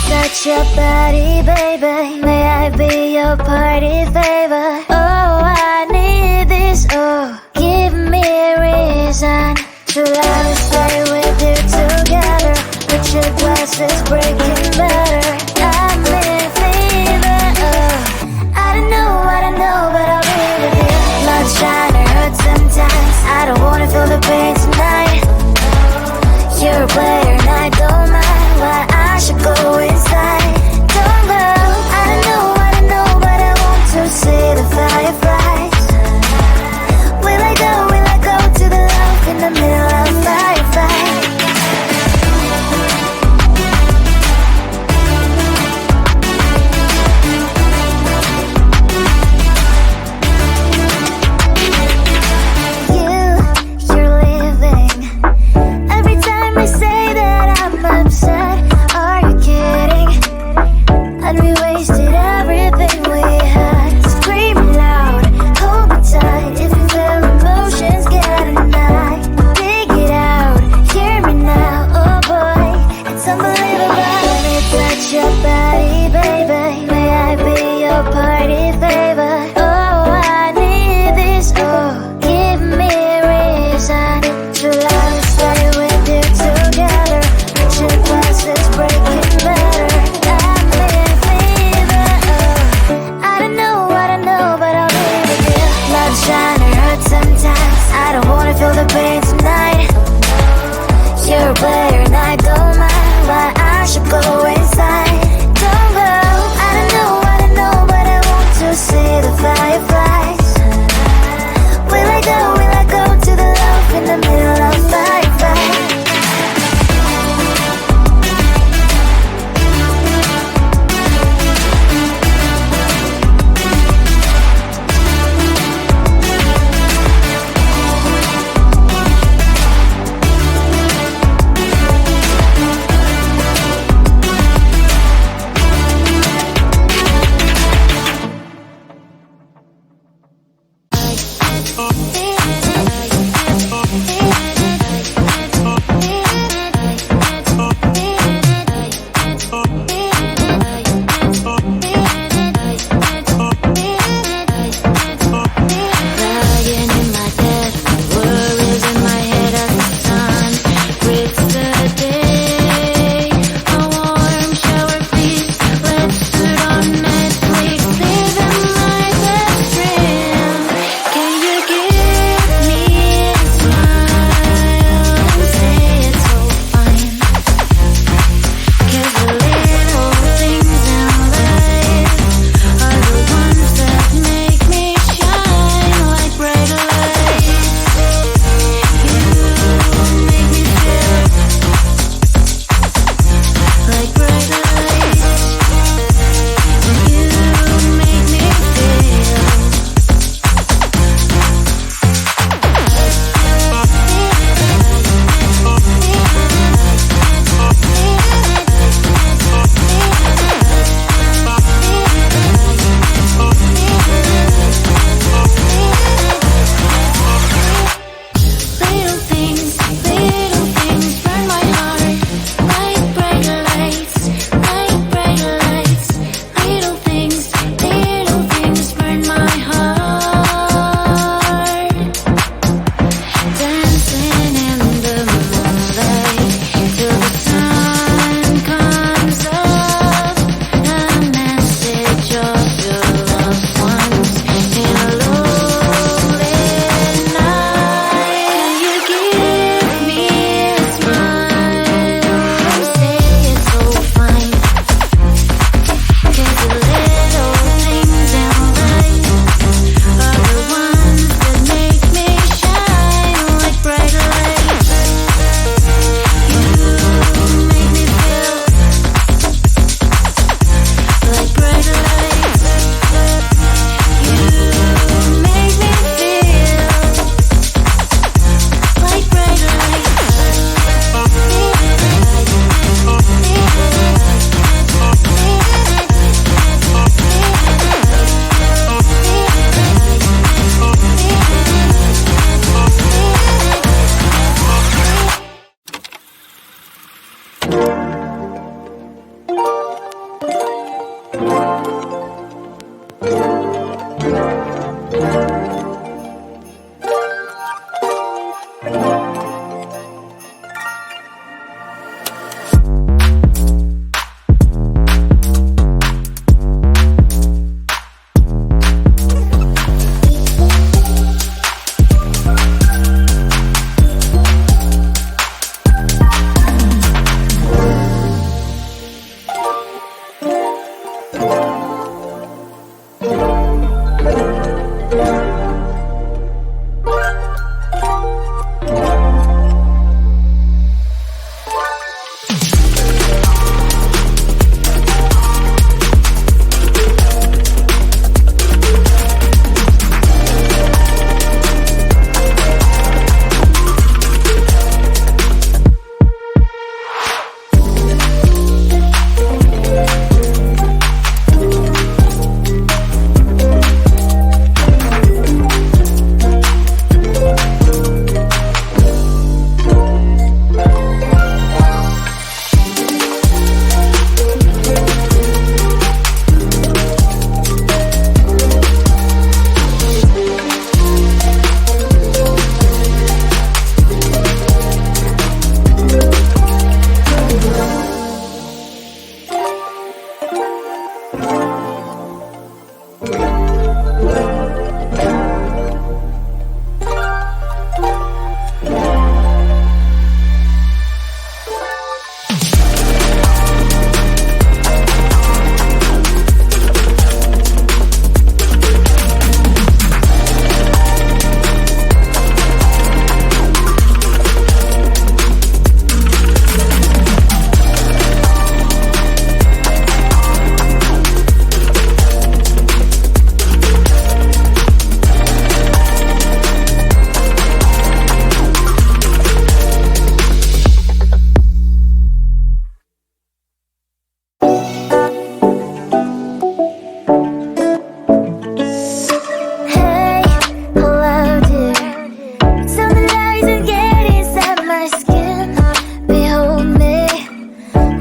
touch your body, baby. May I be your party favor? Oh, I need this. Oh, give me a reason to let me stay with you together. Put your glasses breaking better. I'm in fever. Oh, I don't know, but I'll be with you. Love's trying to hurt sometimes. I don't wanna feel the pain tonight. You're a player and I don't mind why I should go inside. Don't go. I don't know, but I want to see the fireflies. Will I go to the love in the middle of firefight? You're leaving. Every time I say that I'm upset, are you kidding? And we wasted everything we had. Screaming loud, hold me tight. If you feel emotions, get a knife. Dig it out, hear me now. Oh boy, it's unbelievable. Let me touch your body, baby. May I be your party favor? Oh, I need this. Oh, give me a reason to let me stay with you together. Put your glasses breaking better. I'm in fever. Oh, I don't know, but I'll be with you. Love's trying to hurt sometimes. I don't wanna feel the pain tonight. You're a player and I don't mind why I should go inside. Don't go. I don't know, but I want to see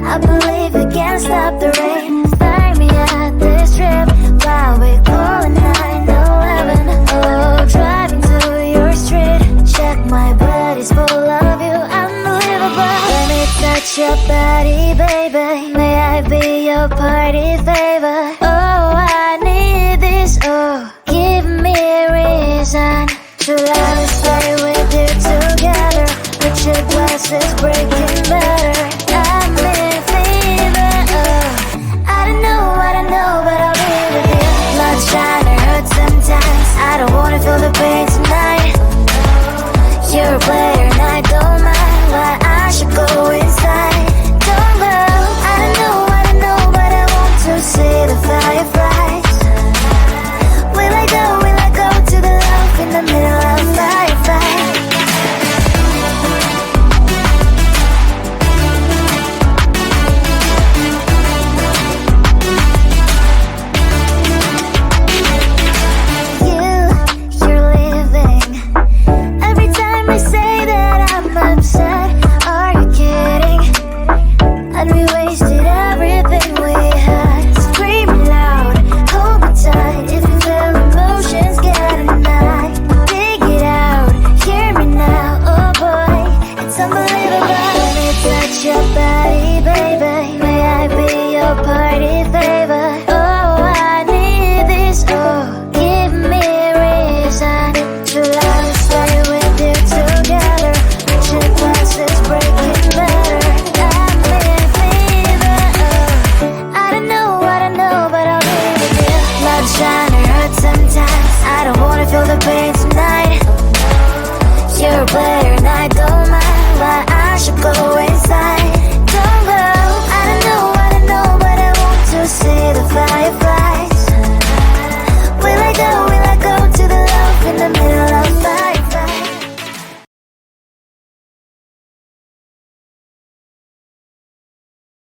I believe we can't stop the rain. Find me at this trip while we calling 911. Oh, driving to your street. Check my body's full of you, unbelievable. Let me touch your body, baby. May I be your party favor?